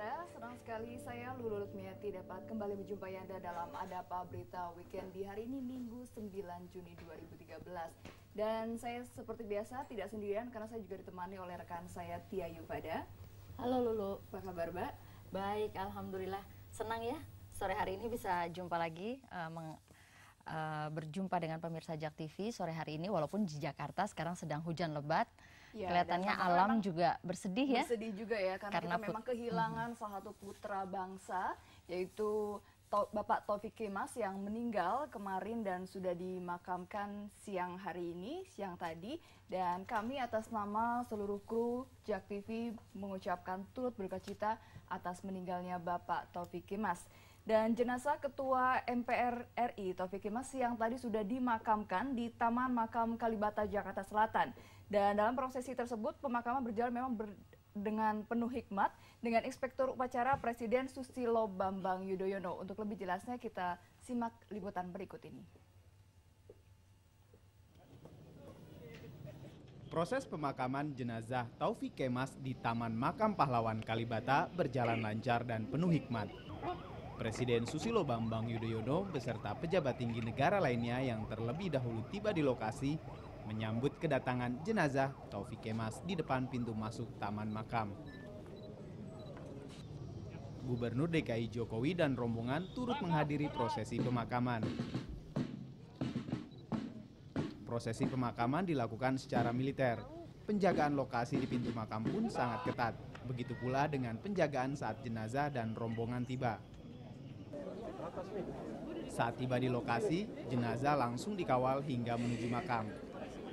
Anda, senang sekali saya Lulu Lutmiati dapat kembali menjumpai Anda dalam Ada Apa Berita Weekend di hari ini Minggu 9 Juni 2013. Dan saya seperti biasa tidak sendirian karena saya juga ditemani oleh rekan saya Tia Yufada. Halo Lulu. Apa kabar, Mbak? Baik, alhamdulillah. Senang ya sore hari ini bisa jumpa lagi berjumpa dengan pemirsa Jak TV sore hari ini, walaupun di Jakarta sekarang sedang hujan lebat. Ya, kelihatannya alam juga bersedih ya. Bersedih juga ya karena kita memang kehilangan salah satu putra bangsa, yaitu Bapak Taufik Kemas yang meninggal kemarin dan sudah dimakamkan siang tadi. Dan kami atas nama seluruh kru Jak TV mengucapkan turut berduka atas meninggalnya Bapak Taufik Kemas. Dan jenazah Ketua MPR RI Taufik Kemas siang tadi sudah dimakamkan di Taman Makam Kalibata, Jakarta Selatan. Dan dalam prosesi tersebut pemakaman berjalan memang dengan penuh hikmat dengan Inspektur Upacara Presiden Susilo Bambang Yudhoyono. Untuk lebih jelasnya kita simak liputan berikut ini. Proses pemakaman jenazah Taufik Kemas di Taman Makam Pahlawan Kalibata berjalan lancar dan penuh hikmat. Presiden Susilo Bambang Yudhoyono beserta pejabat tinggi negara lainnya yang terlebih dahulu tiba di lokasi menyambut kedatangan jenazah Taufik Kemas di depan pintu masuk Taman Makam. Gubernur DKI Jokowi dan rombongan turut menghadiri prosesi pemakaman. Prosesi pemakaman dilakukan secara militer. Penjagaan lokasi di pintu makam pun sangat ketat. Begitu pula dengan penjagaan saat jenazah dan rombongan tiba. Saat tiba di lokasi, jenazah langsung dikawal hingga menuju makam.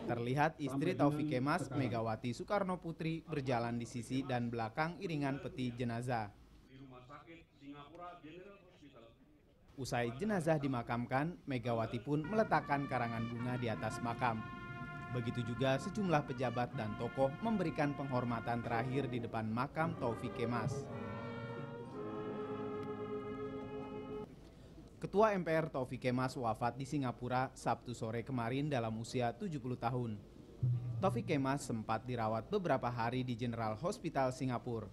Terlihat istri Taufik Kemas, Megawati Soekarno Putri, berjalan di sisi dan belakang iringan peti jenazah. Usai jenazah dimakamkan, Megawati pun meletakkan karangan bunga di atas makam. Begitu juga sejumlah pejabat dan tokoh memberikan penghormatan terakhir di depan makam Taufik Kemas. Ketua MPR Taufik Kemas wafat di Singapura Sabtu sore kemarin dalam usia 70 tahun. Taufik Kemas sempat dirawat beberapa hari di General Hospital Singapura.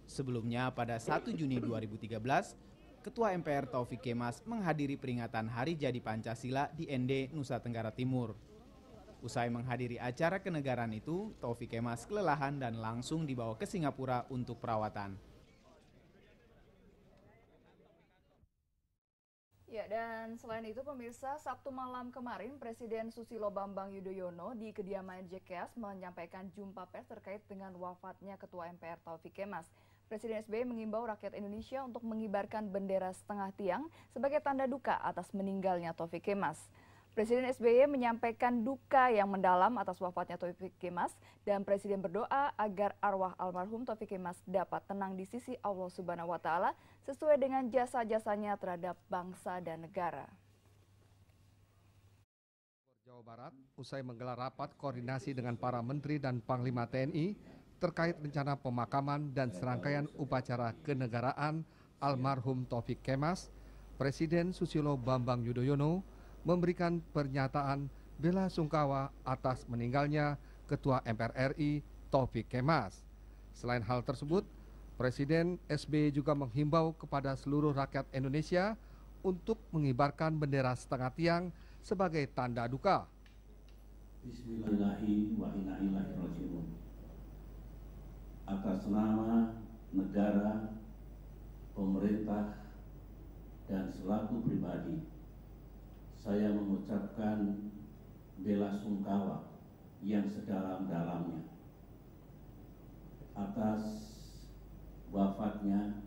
Sebelumnya pada 1 Juni 2013, Ketua MPR Taufik Kemas menghadiri peringatan Hari Jadi Pancasila di Ende, Nusa Tenggara Timur. Usai menghadiri acara kenegaraan itu, Taufik Kemas kelelahan dan langsung dibawa ke Singapura untuk perawatan. Ya, dan selain itu pemirsa, Sabtu malam kemarin Presiden Susilo Bambang Yudhoyono di kediaman JKS menyampaikan jumpa pers terkait dengan wafatnya Ketua MPR Taufik Kemas. Presiden SBY mengimbau rakyat Indonesia untuk mengibarkan bendera setengah tiang sebagai tanda duka atas meninggalnya Taufik Kemas. Presiden SBY menyampaikan duka yang mendalam atas wafatnya Taufik Kemas dan Presiden berdoa agar arwah almarhum Taufik Kemas dapat tenang di sisi Allah Subhanahu wa Ta'ala sesuai dengan jasa-jasanya terhadap bangsa dan negara. Jawa Barat usai menggelar rapat koordinasi dengan para menteri dan Panglima TNI terkait rencana pemakaman dan serangkaian upacara kenegaraan almarhum Taufik Kemas, Presiden Susilo Bambang Yudhoyono memberikan pernyataan bela sungkawa atas meninggalnya Ketua MPR RI Taufik Kemas. Selain hal tersebut, Presiden SBY juga menghimbau kepada seluruh rakyat Indonesia untuk mengibarkan bendera setengah tiang sebagai tanda duka. Bismillahirrahmanirrahim. Atas nama negara, pemerintah, dan selaku pribadi, saya mengucapkan bela sungkawa yang sedalam-dalamnya atas wafatnya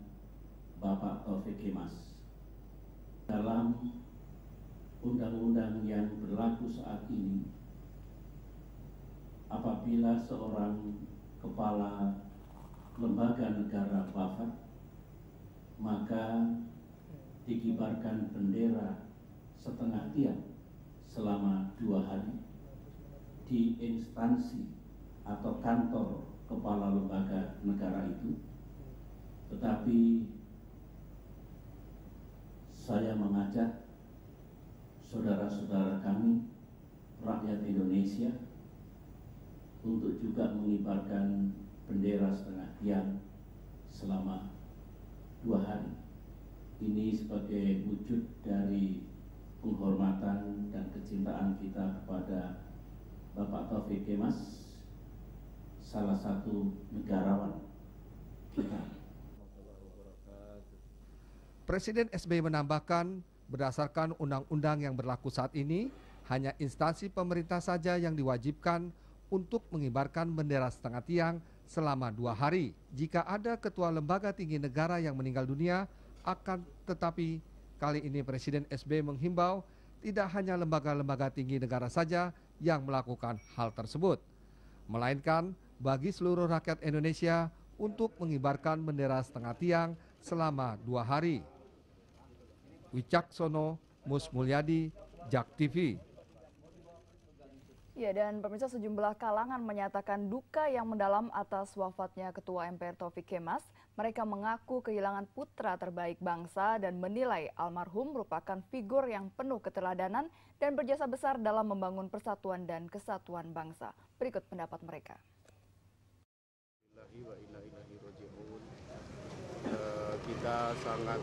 Bapak Taufik Kemas. Dalam undang-undang yang berlaku saat ini, apabila seorang kepala lembaga negara wafat, maka dikibarkan bendera setengah tiang selama 2 hari di instansi atau kantor kepala lembaga negara itu. Tetapi saya mengajak saudara-saudara kami, rakyat Indonesia, untuk juga mengibarkan bendera setengah tiang selama 2 hari. Ini sebagai wujud dari penghormatan dan kecintaan kita kepada Bapak Taufik Kemas, salah satu negarawan kita. Presiden SBY menambahkan, berdasarkan undang-undang yang berlaku saat ini, hanya instansi pemerintah saja yang diwajibkan untuk mengibarkan bendera setengah tiang selama 2 hari. Jika ada ketua lembaga tinggi negara yang meninggal dunia, tetapi kali ini Presiden SBY menghimbau tidak hanya lembaga-lembaga tinggi negara saja yang melakukan hal tersebut, melainkan bagi seluruh rakyat Indonesia untuk mengibarkan bendera setengah tiang selama 2 hari. Wicaksono, Mus Mulyadi, JAK TV. Ya, dan pemirsa, sejumlah kalangan menyatakan duka yang mendalam atas wafatnya Ketua MPR Taufik Kemas. Mereka mengaku kehilangan putra terbaik bangsa dan menilai almarhum merupakan figur yang penuh keteladanan dan berjasa besar dalam membangun persatuan dan kesatuan bangsa. Berikut pendapat mereka. Kita sangat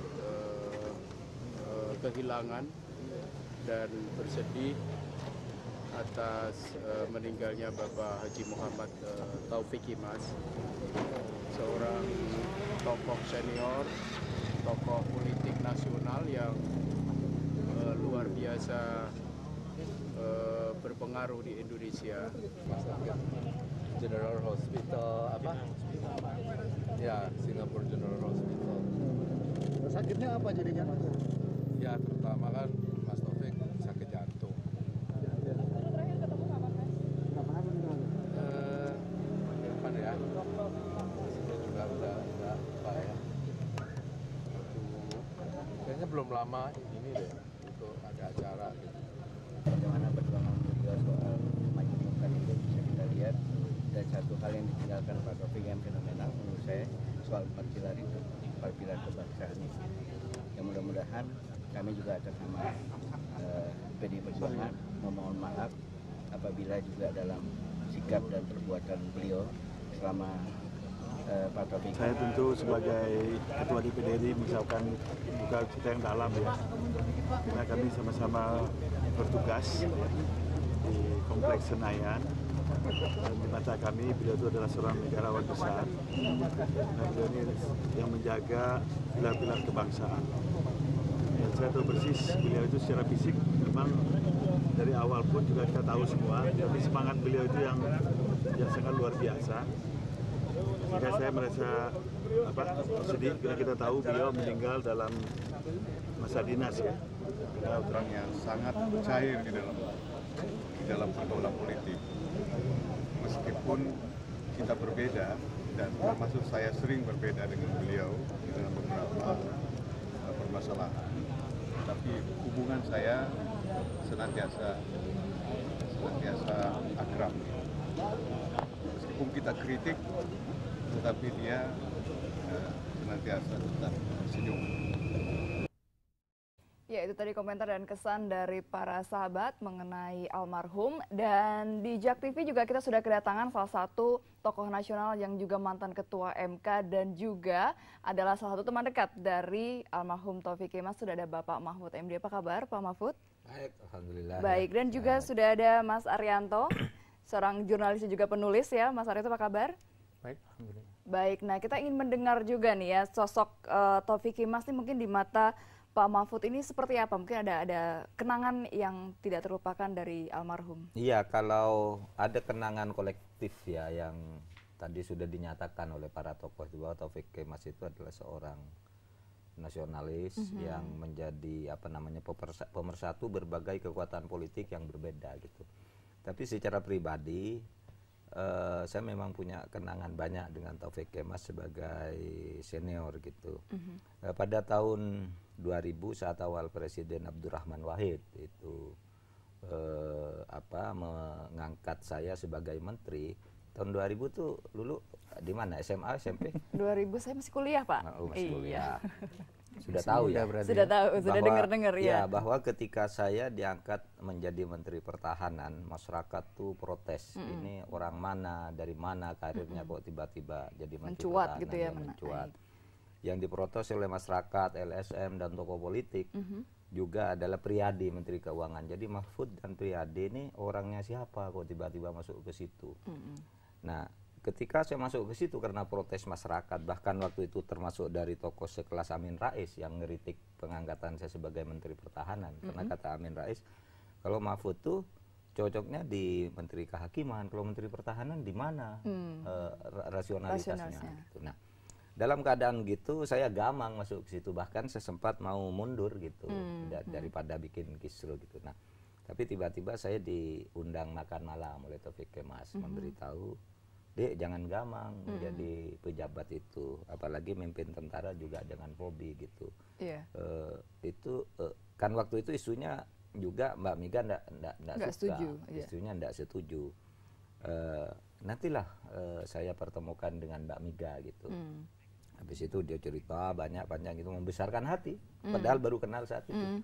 kehilangan dan bersedih atas meninggalnya Bapak Haji Muhammad Taufik Kemas, seorang tokoh senior, tokoh politik nasional yang luar biasa berpengaruh di Indonesia. General Hospital apa? Ya, Singapore General Hospital. Sakitnya apa jadinya, Mas? Ya, terutama kan Mas Taufik sakit jantung. Terakhir ketemu kapan, Mas? Kapan meninggal? Kapan ya? Saya juga udah lupa ya. Kayaknya belum lama ini deh untuk ada acara gitu. Bagaimana perjuangan beliau soal memajukan itu bisa kita lihat, dan satu hal yang ditinggalkan Pak Taufik yang fenomenal menurut saya soal 4 pilar itu, 4 pilar kebangsaan itu. Yang mudah-mudahan kami juga atas nama PD Perjuangan memohon maaf apabila juga dalam sikap dan perbuatan beliau selama Pak Taufik. Saya tentu sebagai Ketua DPD RI mengucapkan duka cita yang dalam ya, karena kami sama-sama bertugas di Kompleks Senayan, dan di mata kami beliau itu adalah seorang negarawan besar, dan beliau ini yang menjaga pilar-pilar kebangsaan. Dan saya tahu persis beliau itu secara fisik memang dari awal pun juga kita tahu semua, tapi semangat beliau itu yang sangat luar biasa. Sehingga saya merasa sedih karena kita tahu beliau meninggal dalam masa dinas ya. Beliau orang yang sangat cair di dalam pergaulan politik. Meskipun kita berbeda, dan termasuk saya sering berbeda dengan beliau di dalam beberapa permasalahan, tapi hubungan saya senantiasa akrab. Meskipun kita kritik, tetapi dia senantiasa tetap senyum. Ya, itu tadi komentar dan kesan dari para sahabat mengenai almarhum. Dan di JAK TV juga kita sudah kedatangan salah satu tokoh nasional yang juga mantan ketua MK dan juga adalah salah satu teman dekat dari almarhum Taufik Kemas. Sudah ada Bapak Mahfud MD. Apa kabar Pak Mahfud? Baik, alhamdulillah. Baik, dan juga sudah ada Mas Arianto, seorang jurnalis dan juga penulis ya. Mas Arianto, apa kabar? Baik, alhamdulillah. Baik, nah kita ingin mendengar juga nih ya sosok Taufik Kemas ini mungkin di mata Pak Mahfud ini seperti apa? Mungkin ada kenangan yang tidak terlupakan dari almarhum. Iya, kalau ada kenangan kolektif ya yang tadi sudah dinyatakan oleh para tokoh bahwa Taufik Kemas itu adalah seorang nasionalis yang menjadi pemersatu berbagai kekuatan politik yang berbeda gitu. Tapi secara pribadi saya memang punya kenangan banyak dengan Taufik Kemas sebagai senior gitu. Pada tahun 2000 saat awal Presiden Abdurrahman Wahid itu mengangkat saya sebagai menteri, tahun 2000 tuh dulu di mana, SMA, SMP? 2000 saya masih kuliah, Pak. Masih kuliah. Sudah tahu ya? Sudah tahu, sudah dengar-dengar ya. Ya, bahwa ketika saya diangkat menjadi Menteri Pertahanan, masyarakat tuh protes. Ini orang mana, dari mana karirnya kok tiba-tiba jadi Menteri mencuat Pertahanan. Gitu ya, mencuat. Yang diprotes oleh masyarakat, LSM dan tokoh politik juga adalah Priyadi, Menteri Keuangan. Jadi Mahfud dan Priyadi ini orangnya siapa kok tiba-tiba masuk ke situ. Nah, ketika saya masuk ke situ karena protes masyarakat, bahkan waktu itu termasuk dari tokoh sekelas Amin Rais yang ngeritik pengangkatan saya sebagai Menteri Pertahanan. Karena kata Amin Rais, kalau Mahfud tuh cocoknya di Menteri Kehakiman, kalau Menteri Pertahanan di mana rasionalitasnya. Gitu. Nah, dalam keadaan gitu saya gamang masuk ke situ, bahkan saya sempat mau mundur gitu daripada bikin kisruh gitu. Nah, tapi tiba-tiba saya diundang makan malam oleh Taufik Kemas, memberitahu, Dek jangan gamang menjadi pejabat itu, apalagi mimpin tentara juga jangan fobi gitu. Itu kan waktu itu isunya juga Mbak Mega nggak suka, isunya nggak setuju. Nantilah saya pertemukan dengan Mbak Mega gitu. Habis itu dia cerita banyak gitu, membesarkan hati, padahal baru kenal saat itu.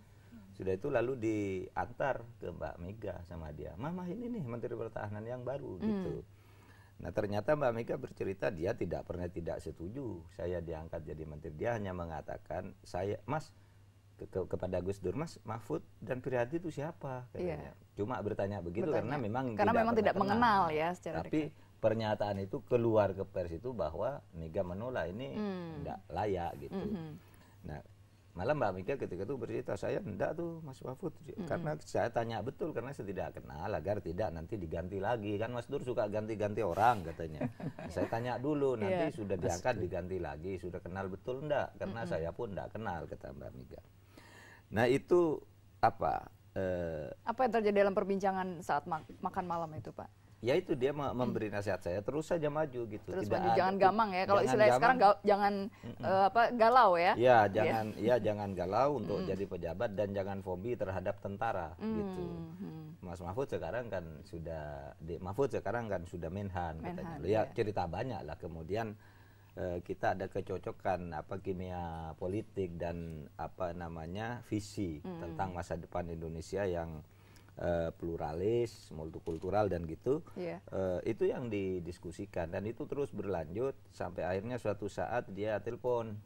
Sudah itu lalu diantar ke Mbak Mega sama dia, Mama ini nih Menteri Pertahanan yang baru gitu. Nah ternyata Mbak Mega bercerita dia tidak pernah tidak setuju saya diangkat jadi menteri. Dia hanya mengatakan, saya Mas kepada Gus Dur, Mas Mahfud dan Priyadi itu siapa katanya. Cuma bertanya begitu karena memang tidak mengenal ya secara tapi pernyataan itu keluar ke pers itu bahwa Mega menolak ini tidak layak gitu. Nah malah Mbak Mega ketika itu bercerita, saya enggak tuh Mas Mahfud karena saya tanya betul karena saya tidak kenal agar tidak nanti diganti lagi, kan Mas Dur suka ganti-ganti orang katanya. Saya tanya dulu nanti sudah diangkat diganti lagi, sudah kenal betul enggak, karena saya pun enggak kenal kata Mbak Mega. Nah itu apa yang terjadi dalam perbincangan saat makan malam itu Pak? Ya itu dia memberi nasihat saya terus saja maju gitu. Terus maju, jangan gamang ya. Kalau istilahnya sekarang jangan galau ya. Ya jangan galau untuk jadi pejabat dan jangan fobi terhadap tentara gitu. Mas Mahfud sekarang kan sudah Menhan katanya. Ya cerita banyak lah. Kemudian kita ada kecocokan kimia politik dan visi tentang masa depan Indonesia yang pluralis, multikultural dan gitu. Itu yang didiskusikan dan itu terus berlanjut sampai akhirnya suatu saat dia telepon,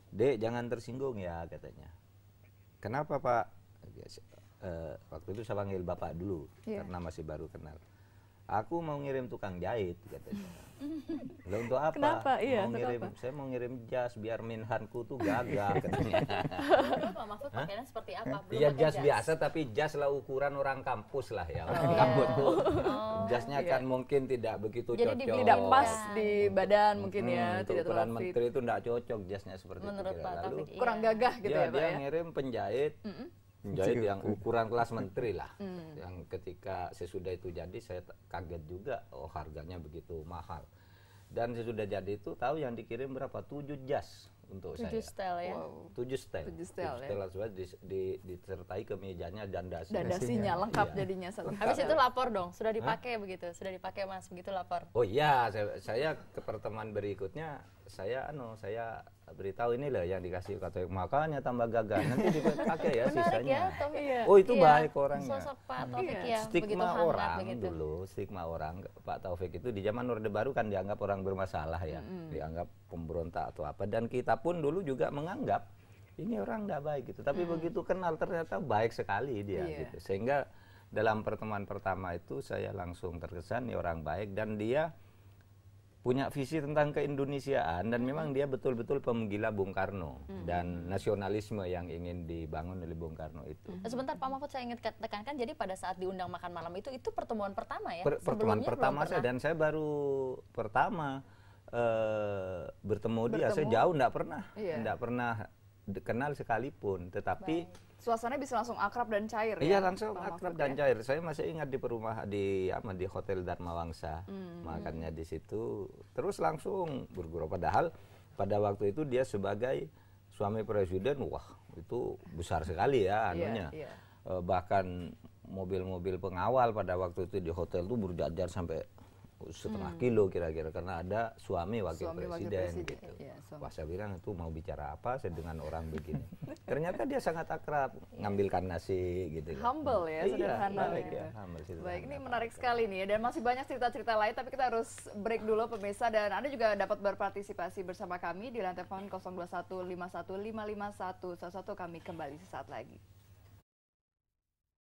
Dek jangan tersinggung ya katanya. Kenapa Pak? Waktu itu saya panggil Bapak dulu karena masih baru kenal. Aku mau ngirim tukang jahit katanya. Lah untuk apa? Kenapa? Saya mau ngirim jas biar Menhanku tuh gagah katanya. Pak Mahfud pakaiannya seperti apa? Iya jas biasa tapi jas lah ukuran orang kampus lah ya. Kampus tuh jasnya kan mungkin tidak begitu cocok. Jadi tidak pas di badan mungkin ya, tidak ukuran menteri itu tidak cocok jasnya seperti menurut itu. Pak Taufik, kurang gagah gitu ya Pak ya. Dia ngirim penjahit yang ukuran kelas menteri lah. Yang ketika sesudah itu jadi saya kaget juga, harganya begitu mahal. Dan sesudah jadi itu tahu yang dikirim berapa? 7 jas untuk 7 saya. 7 stel ya. 7 stel. 7 stel disertai kemejanya dan dasinya lengkap jadinya satu. Habis itu lapor dong, sudah dipakai begitu. Sudah dipakai Mas, begitu lapor. Oh iya, saya ke pertemuan berikutnya saya beritahu ini loh yang dikasih kata makanya tambah gagah nanti dipakai ya sisanya. Oh itu baik orangnya. Sosok Pak Taufik ya stigma orang dulu, stigma orang Pak Taufik itu di zaman Orde Baru kan dianggap orang bermasalah ya, dianggap pemberontak atau apa, dan kita pun dulu juga menganggap ini orang tidak baik gitu. Tapi begitu kenal ternyata baik sekali dia gitu. Sehingga dalam pertemuan pertama itu saya langsung terkesan ini orang baik dan dia punya visi tentang keindonesiaan dan memang dia betul-betul penggila Bung Karno dan nasionalisme yang ingin dibangun oleh Bung Karno itu. Sebentar Pak Mahfud, saya ingin tekankan, jadi pada saat diundang makan malam itu pertemuan pertama ya? Pertemuan pertama saya, dan saya baru pertama bertemu dia. Saya jauh tidak pernah kenal sekalipun, tetapi suasananya bisa langsung akrab dan cair ya? Iya langsung akrab dan cair. Saya masih ingat di perumahan di Hotel Dharma Wangsa, makannya di situ. Terus langsung bergurau. Padahal pada waktu itu dia sebagai suami presiden, wah itu besar sekali ya anunya. Bahkan mobil-mobil pengawal pada waktu itu di hotel itu berjajar sampai setengah kilo kira-kira, karena ada suami wakil presiden gitu. Ya, Wah, saya bilang itu mau bicara apa saya dengan orang begini. Ternyata dia sangat akrab, ngambilkan nasi gitu. Humble ya, sederhana. Baik, gitu. ya, humble, Baik, ini menarik sekali nih ya, dan masih banyak cerita-cerita lain, tapi kita harus break dulu pemirsa, dan Anda juga dapat berpartisipasi bersama kami di lantai telepon 021 51 551 11. Kami kembali sesaat lagi.